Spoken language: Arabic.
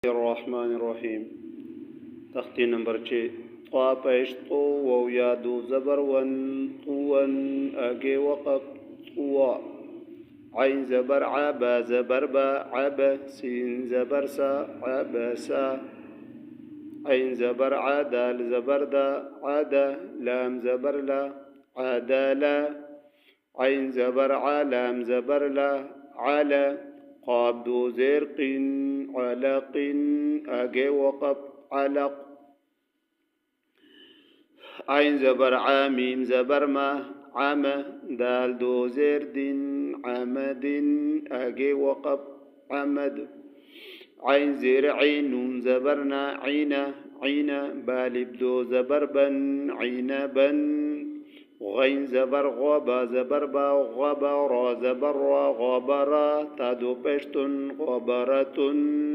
الرحمن الرحيم تختي نمبر 6 طا پیش طو و یا دو زبر ون طون اگے وقف طوا عين زبر عبا زبر با عبا سين زبر سا عبسا عين زبر عدال زبر دا عدا لام زبر لا عدالا عين زبر علام زبر لا على قاب دو زرق علق اگے وقف علق عين زبر عاميم زبر ما عم دال دو زرد عمد اگے وقف عمد عين زر عين زبرنا عين عين بالب دو زبر بن عينبا غين زبر غبا زبر با غبا را زبر را غبرا تدو پشتن غبرتن